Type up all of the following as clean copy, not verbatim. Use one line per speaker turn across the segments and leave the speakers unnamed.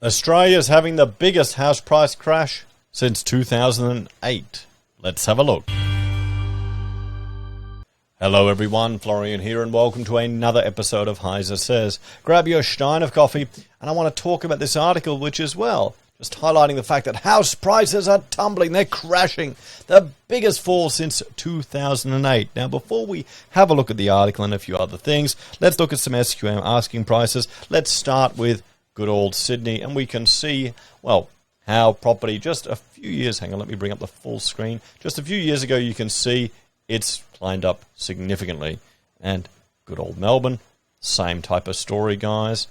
Australia's having the biggest house price crash since 2008. Let's have a look. Hello everyone, Florian here and welcome to another episode of HeiseSays. Grab your stein of coffee and I want to talk about this article which is, well, just highlighting the fact that house prices are tumbling, they're crashing. The biggest fall since 2008. Now before we have a look at the article and a few other things, let's look at some SQM asking prices. Let's start with good old Sydney and we can see, well, how property just a few years, hang on, let me bring up the full screen. Just a few years ago you can see it's climbed up significantly. And good old Melbourne, same type of story, guys.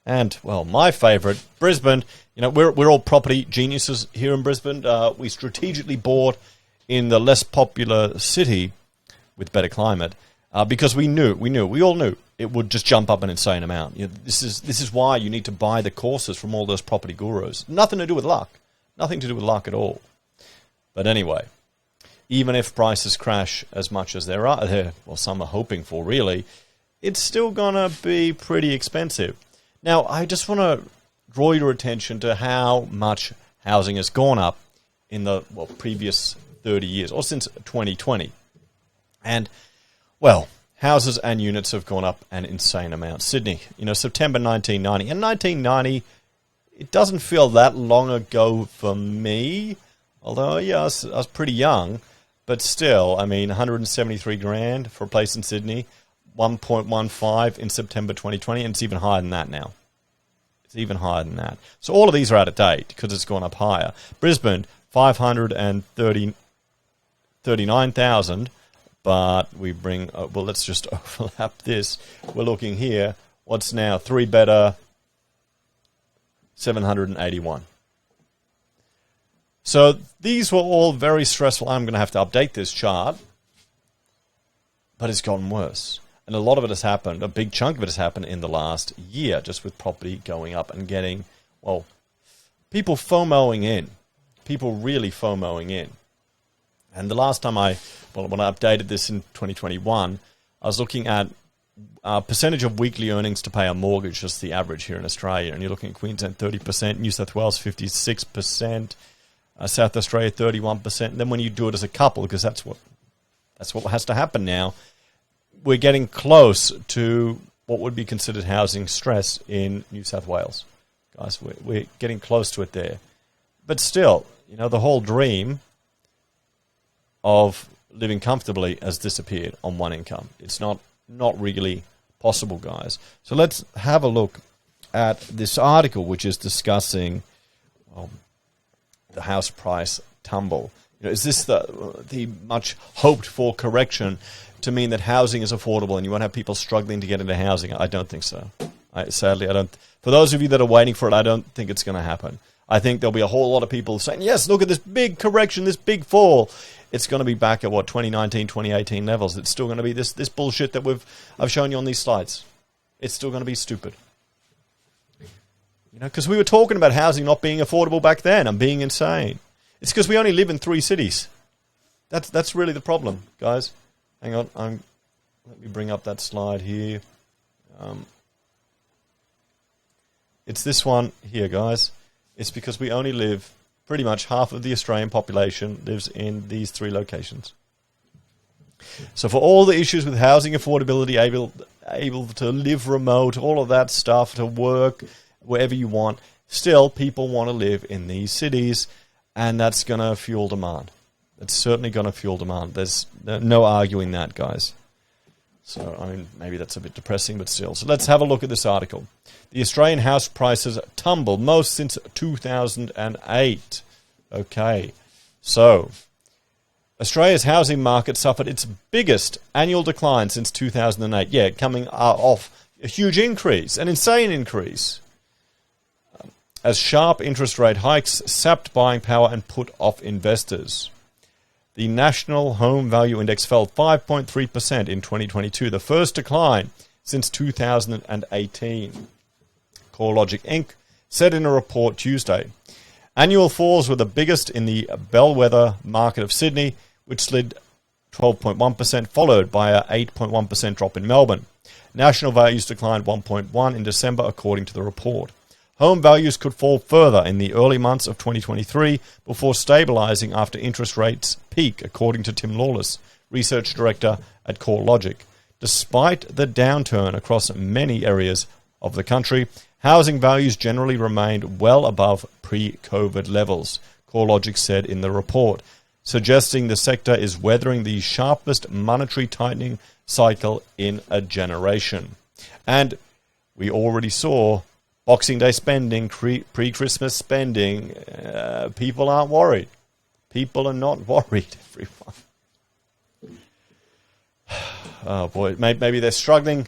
And, well, my favourite, Brisbane. You know, we're all property geniuses here in Brisbane. We strategically bought in the less popular city with better climate because we all knew it would just jump up an insane amount. You know, this is why you need to buy the courses from all those property gurus. Nothing to do with luck. Nothing to do with luck at all. But anyway, even if prices crash as much as well, some are hoping for, really, it's still going to be pretty expensive. Now, I just want to draw your attention to how much housing has gone up in the previous 30 years, or since 2020. And, well, houses and units have gone up an insane amount. Sydney, September 1990. And 1990, it doesn't feel that long ago for me, although, yeah, I was pretty young. But still, I mean, 173 grand for a place in Sydney, 1.15 in September 2020, and it's even higher than that now. It's even higher than that. So all of these are out of date because it's gone up higher. Brisbane, 539,000, but we bring, well, let's just overlap this. We're looking here. What's now? 3 better, 781. So these were all very stressful. I'm going to have to update this chart, but it's gotten worse. And a lot of it has happened, a big chunk of it has happened in the last year, just with property going up and getting, well, people FOMOing in. People really FOMOing in. And the last time when I updated this in 2021, I was looking at percentage of weekly earnings to pay a mortgage, just the average here in Australia. And you're looking at Queensland 30%, New South Wales 56%, South Australia 31%. And then when you do it as a couple, because that's what has to happen now, we're getting close to what would be considered housing stress in New South Wales. Guys, we're getting close to it there. But still, the whole dream of living comfortably has disappeared on one income. It's not really possible, guys. So let's have a look at this article, which is discussing the house price tumble. Is this the much hoped for correction to mean that housing is affordable and you won't have people struggling to get into housing? I don't think so. Sadly, I don't. For those of you that are waiting for it, I don't think it's going to happen. I think there'll be a whole lot of people saying, yes, look at this big correction, this big fall. It's going to be back at 2019, 2018 levels. It's still going to be this bullshit that I've shown you on these slides. It's still going to be stupid. Because we were talking about housing not being affordable back then. I'm being insane. It's because we only live in 3 cities. That's really the problem, guys. Hang on. Let me bring up that slide here. It's this one here, guys. It's because we only live, pretty much half of the Australian population lives in these 3 locations. So for all the issues with housing affordability, able to live remote, all of that stuff, to work wherever you want, still people want to live in these cities, and that's going to fuel demand. It's certainly going to fuel demand. There's no arguing that, guys. So, I mean, maybe that's a bit depressing, but still. So let's have a look at this article. The Australian house prices tumble most since 2008. Okay. So, Australia's housing market suffered its biggest annual decline since 2008. Yeah, coming off a huge increase, an insane increase, as sharp interest rate hikes sapped buying power and put off investors. The National Home Value Index fell 5.3% in 2022, the first decline since 2018. CoreLogic Inc. said in a report Tuesday. Annual falls were the biggest in the bellwether market of Sydney, which slid 12.1%, followed by a 8.1% drop in Melbourne. National values declined 1.1% in December, according to the report. home values could fall further in the early months of 2023 before stabilizing after interest rates peak, according to Tim Lawless, research director at CoreLogic. Despite the downturn across many areas of the country, housing values generally remained well above pre-COVID levels, CoreLogic said in the report, suggesting the sector is weathering the sharpest monetary tightening cycle in a generation. And we already saw Boxing Day spending, pre-Christmas spending. People aren't worried. People are not worried, everyone. Oh boy, maybe they're struggling.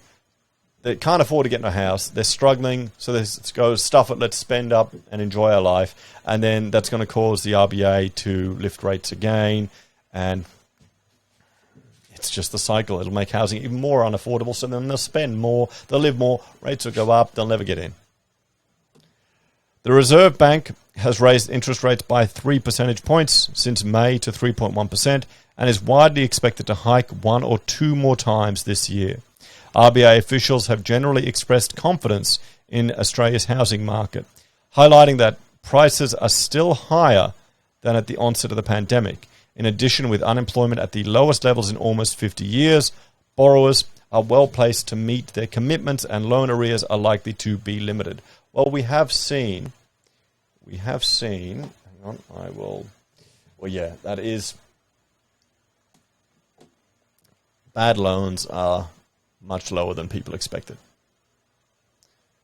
They can't afford to get in a house. They're struggling, so let's go stuff it. Let's spend up and enjoy our life, and then that's going to cause the RBA to lift rates again, and it's just the cycle. It'll make housing even more unaffordable. So then they'll spend more, they'll live more, rates will go up, they'll never get in. The Reserve Bank has raised interest rates by 3 percentage points since May to 3.1%. And is widely expected to hike 1 or 2 more times this year. RBA officials have generally expressed confidence in Australia's housing market, highlighting that prices are still higher than at the onset of the pandemic. In addition, with unemployment at the lowest levels in almost 50 years, borrowers are well placed to meet their commitments and loan arrears are likely to be limited. Well, we have seen, hang on, that is, bad loans are much lower than people expected.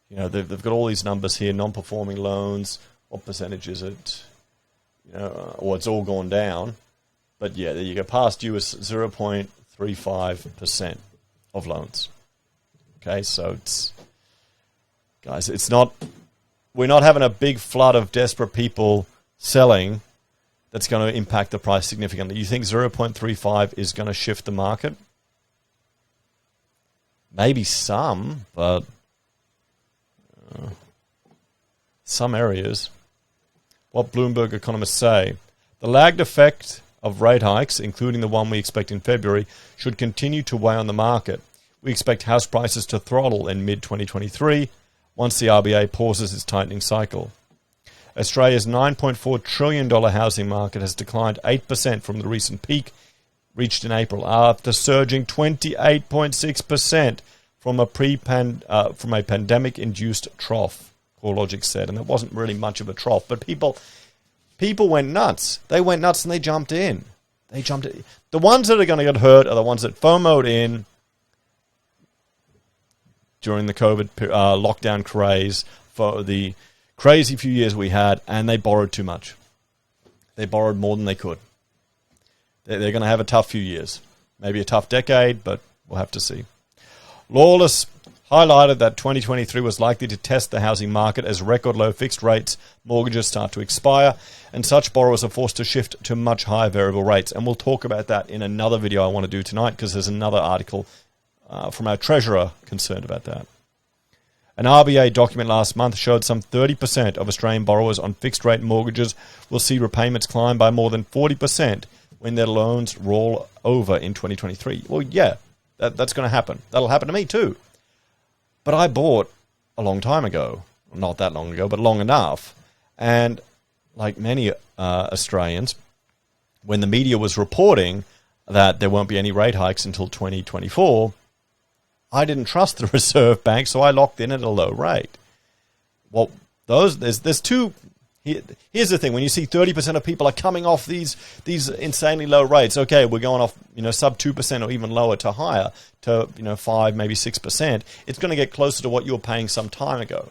You know, they've got all these numbers here, non-performing loans. What percentage is it? You know, or it's all gone down. But yeah, there you go. Past due is 0.35% of loans. Okay, so we're not having a big flood of desperate people selling that's going to impact the price significantly. You think 0.35 is going to shift the market? Maybe some, but some areas. What Bloomberg economists say, the lagged effect of rate hikes, including the one we expect in February, should continue to weigh on the market. We expect house prices to throttle in mid-2023 once the RBA pauses its tightening cycle. Australia's $9.4 trillion housing market has declined 8% from the recent peak reached in April after surging 28.6% from a pandemic-induced trough, CoreLogic said. And it wasn't really much of a trough, but people went nuts. They went nuts and they jumped in. The ones that are going to get hurt are the ones that FOMO'd in during the COVID lockdown craze, for the crazy few years we had, and they borrowed too much. They borrowed more than they could. They're going to have a tough few years. Maybe a tough decade, but we'll have to see. Lawless highlighted that 2023 was likely to test the housing market as record low fixed rates mortgages start to expire, and such borrowers are forced to shift to much higher variable rates. And we'll talk about that in another video I want to do tonight, because there's another article from our treasurer concerned about that. An RBA document last month showed some 30% of Australian borrowers on fixed-rate mortgages will see repayments climb by more than 40% when their loans roll over in 2023. Well, yeah, that's going to happen. That'll happen to me too. But I bought a long time ago. Not that long ago, but long enough. And like many Australians, when the media was reporting that there won't be any rate hikes until 2024, I didn't trust the Reserve Bank, so I locked in at a low rate. Well, there's two. Here's the thing: when you see 30% of people are coming off these insanely low rates, okay, we're going off sub 2% or even lower to higher to 5, maybe 6%. It's going to get closer to what you were paying some time ago.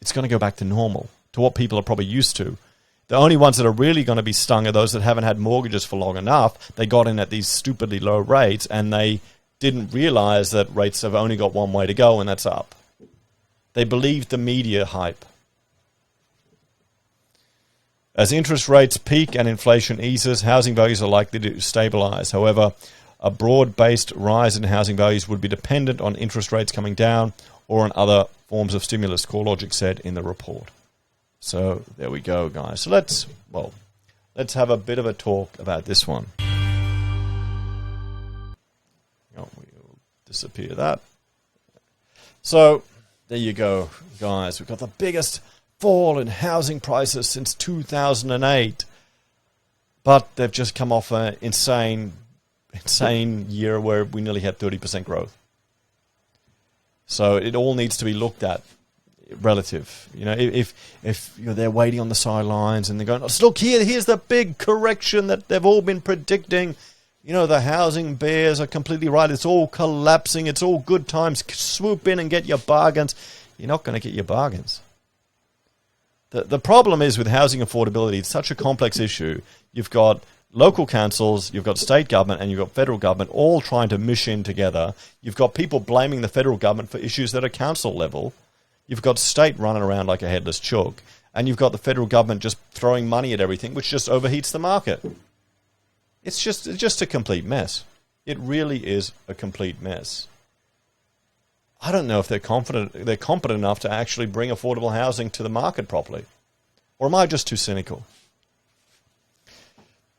It's going to go back to normal, to what people are probably used to. The only ones that are really going to be stung are those that haven't had mortgages for long enough. They got in at these stupidly low rates, and they didn't realize that rates have only got one way to go, and that's up. They believed the media hype. As interest rates peak and inflation eases, housing values are likely to stabilize. However, a broad-based rise in housing values would be dependent on interest rates coming down or on other forms of stimulus, CoreLogic said in the report. So there we go, guys. So let's have a bit of a talk about this one. We'll disappear that. So there you go, guys. We've got the biggest fall in housing prices since 2008. But they've just come off an insane year where we nearly had 30% growth. So it all needs to be looked at relative. You know, if you're there waiting on the sidelines and they're going, oh, look, here's the big correction that they've all been predicting. You know, the housing bears are completely right. It's all collapsing. It's all good times. Swoop in and get your bargains. You're not going to get your bargains. The problem is with housing affordability, it's such a complex issue. You've got local councils, you've got state government, and you've got federal government all trying to mish in together. You've got people blaming the federal government for issues that are council level. You've got state running around like a headless chook. And you've got the federal government just throwing money at everything, which just overheats the market. It's just a complete mess. It really is a complete mess. I don't know if they're competent enough to actually bring affordable housing to the market properly. Or am I just too cynical?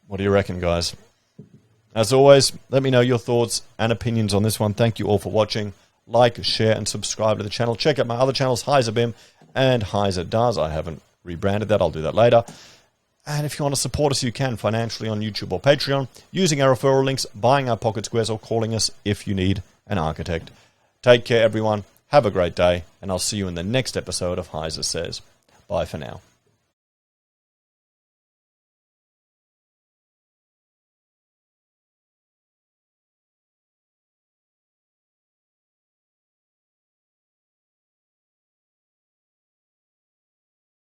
What do you reckon, guys? As always, let me know your thoughts and opinions on this one. Thank you all for watching. Like, share, and subscribe to the channel. Check out my other channels, HeiseBim and Heise Does. I haven't rebranded that. I'll do that later. And if you want to support us, you can financially on YouTube or Patreon, using our referral links, buying our pocket squares, or calling us if you need an architect. Take care, everyone. Have a great day, and I'll see you in the next episode of HeiseSays. Bye for now.